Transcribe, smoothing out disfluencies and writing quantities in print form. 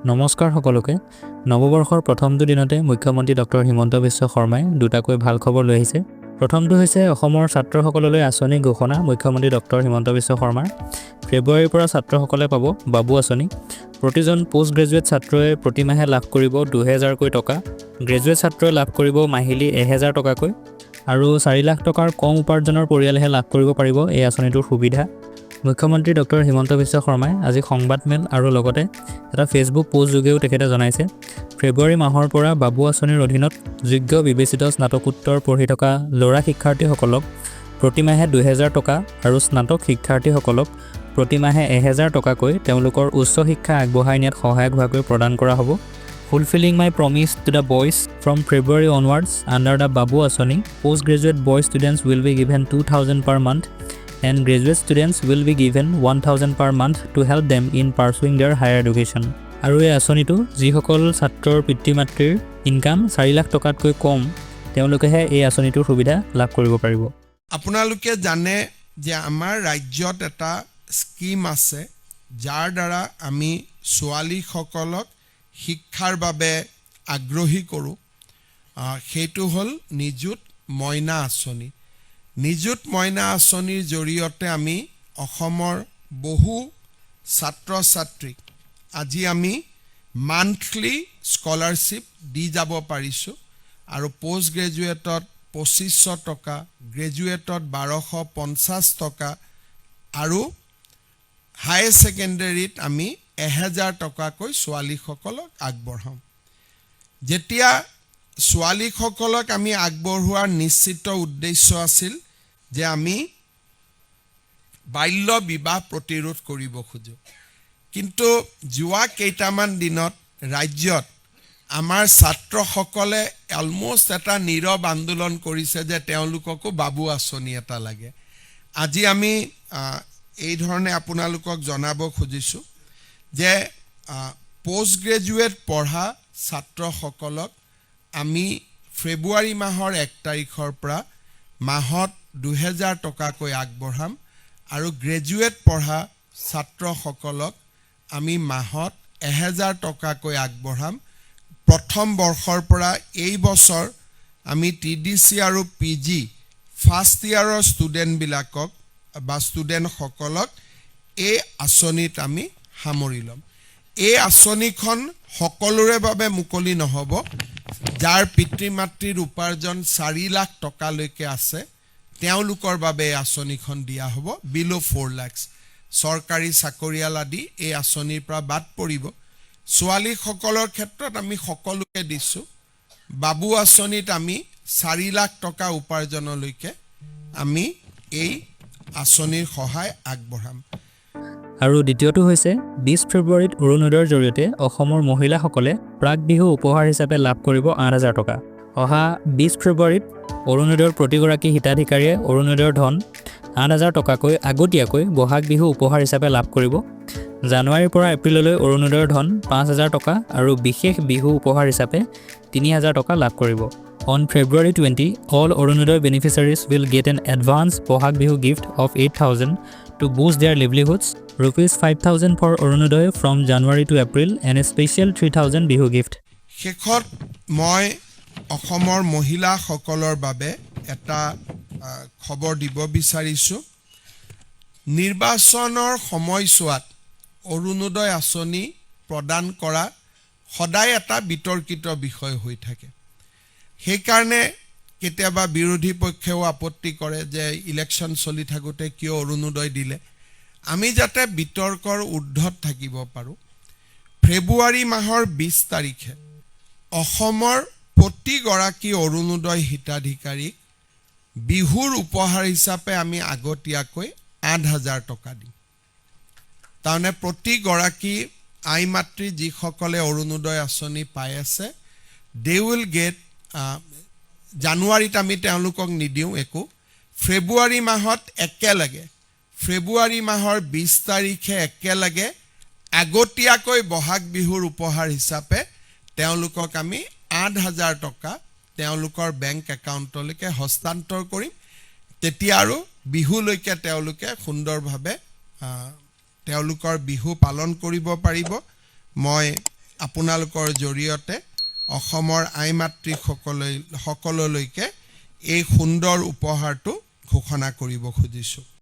নমস্কাৰ সকলোকে নৱবৰ্ষৰ প্ৰথমটো দিনতে মুখ্যমন্ত্ৰী ডক্টৰ হিমন্ত বিশ্ব শৰ্মাই দুটাকৈ ভাল খবৰ লৈ আহিছে। প্ৰথমটো হৈছে অসমৰ ছাত্ৰসকললৈ আঁচনি ঘোষণা মুখ্যমন্ত্ৰী ডক্টৰ হিমন্ত বিশ্ব শৰ্মাৰ। ফেব্ৰুৱাৰীৰ পৰা ছাত্ৰসকলে পাব বাবু আঁচনি। প্ৰতিজন পোষ্ট গ্ৰেজুৱেট ছাত্ৰই প্ৰতিমাহে লাভ কৰিব 2000কৈ টকা। গ্ৰেজুৱেট ছাত্ৰই লাভ কৰিব মাহিলী 1000 টকাকৈ আৰু 4 লাখ টকাৰ কম উপাৰ্জনৰ পৰিয়ালেহে লাভ কৰিব পাৰিব এই আঁচনিটোৰ সুবিধা। মুখ্যমন্ত্ৰী ডক্টৰ হিমন্ত বিশ্ব শৰ্মাই আজি সংবাদমেল আৰু লগতে এটা ফেচবুক পোষ্ট যোগেও তেখেতে জনাইছে, ফেব্ৰুৱাৰী মাহৰ পৰা বাবু আঁচনিৰ অধীনত যোগ্য বিবেচিত স্নাতকোত্তৰ পঢ়ি থকা ল'ৰা শিক্ষাৰ্থীসকলক প্ৰতিমাহে 2000 টকা আৰু স্নাতক শিক্ষাৰ্থীসকলক প্ৰতিমাহে 1000 টকাকৈ তেওঁলোকৰ উচ্চ শিক্ষা আগবঢ়াই নিয়াত সহায়ক হোৱাকৈ প্ৰদান কৰা হ'ব। Fulfilling my promise to the boys from February onwards under the Babu Asani, postgraduate boy students will be given 2000 per month and graduate students will be given 1000 per month to help them in pursuing their higher education. আৰু এই আঁচনিটো যিসকল ছাত্ৰৰ পিতৃ মাতৃৰ income 4 lakh টকাতকৈ কম তেওঁলোকেহে এই আঁচনিটোৰ সুবিধা লাভ কৰিব পাৰিব। আপোনালোকে জানে যে আমাৰ ৰাজ্যত এটা স্কিম আছে যাৰ দ্বাৰা আমি ছোৱালীসকলক শিক্ষাৰ বাবে আগ্ৰহী কৰোঁ। সেইটো হ'ল নিযুত মইনা আঁচনি। নিযুত মইনা আঁচনিৰ জৰিয়তে আমি অসমৰ বহু ছাত্ৰ ছাত্ৰীক আজি আমি মান্থলি স্কলাৰশ্বিপ দি যাব পাৰিছোঁ আৰু পোষ্ট গ্ৰেজুৱেটত 2500 টকা, গ্ৰেজুৱেটত 1250 টকা আৰু হায়াৰ ছেকেণ্ডেৰীত আমি 1000 টকাকৈ ছোৱালীসকলক আগবঢ়াম। যেতিয়া ছোৱালীসকলক আমি আগবঢ়োৱাৰ নিশ্চিত উদ্দেশ্য আছিল যে আমি বাল্য বিবাহ প্ৰতিৰোধ কৰিব খোজোঁ। কিন্তু যোৱা কেইটামান দিনত ৰাজ্যত আমাৰ ছাত্ৰসকলে অলমষ্ট এটা নীৰৱ আন্দোলন কৰিছে যে তেওঁলোককো বাবু আঁচনি এটা লাগে। আজি আমি এই ধৰণে আপোনালোকক জনাব খুজিছোঁ যে পোষ্ট গ্ৰেজুৱেট পঢ়া ছাত্ৰসকলক আমি ফেব্ৰুৱাৰী মাহৰ 1 তাৰিখৰ পৰা মাহত 2000 টকাকৈ আগবঢ়াম আৰু গ্ৰেজুৱেট পঢ়া ছাত্ৰসকলক আমি মাহত 1000 টকাকৈ আগবঢ়াম। প্ৰথম বৰ্ষৰ পৰা এই বছৰ আমি TDC আৰু PG ফাৰ্ষ্ট ইয়াৰৰ ষ্টুডেণ্টবিলাকক বা ষ্টুডেণ্টসকলক এই আঁচনিত আমি সামৰি ল'ম। এই আঁচনিখন সকলোৰে বাবে মুকলি নহ'ব। যাৰ পিতৃ মাতৃৰ উপাৰ্জন 4 লাখ টকালৈকে আছে তেওঁলোকৰ বাবে এই আঁচনিখন দিয়া হ'ব। বিল' 4 lakhs চৰকাৰী চাকৰিয়াল আদি এই আঁচনিৰ পৰা বাদ পৰিব। ছোৱালীসকলৰ ক্ষেত্ৰত আমি সকলোকে দিছোঁ। বাবু আঁচনিত আমি 4 লাখ টকা উপাৰ্জনলৈকে আমি এই আঁচনিৰ সহায় আগবঢ়াম। আৰু দ্বিতীয়টো হৈছে 20 ফেব্ৰুৱাৰীত অৰুণোদয়ৰ জৰিয়তে অসমৰ মহিলাসকলে প্ৰাক বিহু উপহাৰ হিচাপে লাভ কৰিব 8000 টকা। অহা 20 ফেব্ৰুৱাৰীত অৰুণোদয়ৰ প্ৰতিগৰাকী হিতাধিকাৰীয়ে অৰুণোদয়ৰ ধন 8000 টকাকৈ আগতীয়াকৈ বহাগ বিহু উপহাৰ হিচাপে লাভ কৰিব। জানুৱাৰীৰ পৰা এপ্ৰিললৈ অৰুণোদয়ৰ ধন 5000 টকা আৰু বিশেষ বিহু উপহাৰ হিচাপে 3000 টকা লাভ কৰিব। On February 20, all Orunodaya beneficiaries will get an advance Bohag Bihu gift of 8000 to boost their livelihoods, rupees 5000 for Orunodaya from January to April and a special 3000 Bihu gift. শেষত মই অসমৰ মহিলাসকলৰ বাবে এটা খবৰ দিব বিচাৰিছোঁ। নিৰ্বাচনৰ সময়ছোৱাত অৰুণোদয় আঁচনি প্ৰদান কৰা সদায় এটা বিতৰ্কিত বিষয় হৈ থাকে। সেইকাৰণে কেতিয়াবা বিৰোধী পক্ষেও আপত্তি কৰে যে ইলেকশ্যন চলি থাকোঁতে কিয় অৰুণোদয় দিলে। আমি যাতে বিতৰ্কৰ ঊৰ্ধত থাকিব পাৰোঁ, ফেব্ৰুৱাৰী মাহৰ 20 তাৰিখে অসমৰ প্ৰতিগৰাকী অৰুণোদয় হিতাধিকাৰীক বিহুৰ উপহাৰ হিচাপে আমি আগতীয়াকৈ 8000 টকা দিম। তাৰমানে প্ৰতিগৰাকী আই মাতৃ যিসকলে অৰুণোদয় আঁচনি পাই আছে দে উইল গেট জানুৱাৰীত আমি তেওঁলোকক নিদিওঁ একো। ফেব্ৰুৱাৰী মাহত একেলগে ফেব্ৰুৱাৰী মাহৰ 20 তাৰিখে একেলগে আগতীয়াকৈ বহাগ বিহুৰ উপহাৰ হিচাপে তেওঁলোকক আমি 8000 টকা তেওঁলোকৰ বেংক একাউণ্টলৈকে হস্তান্তৰ কৰিম। তেতিয়া আৰু বিহুলৈকে তেওঁলোকে সুন্দৰভাৱে তেওঁলোকৰ বিহু পালন কৰিব পাৰিব। মই আপোনালোকৰ জৰিয়তে অসমৰ আই মাতৃসকললৈকে এই সুন্দৰ উপহাৰটো ঘোষণা কৰিব খুজিছোঁ।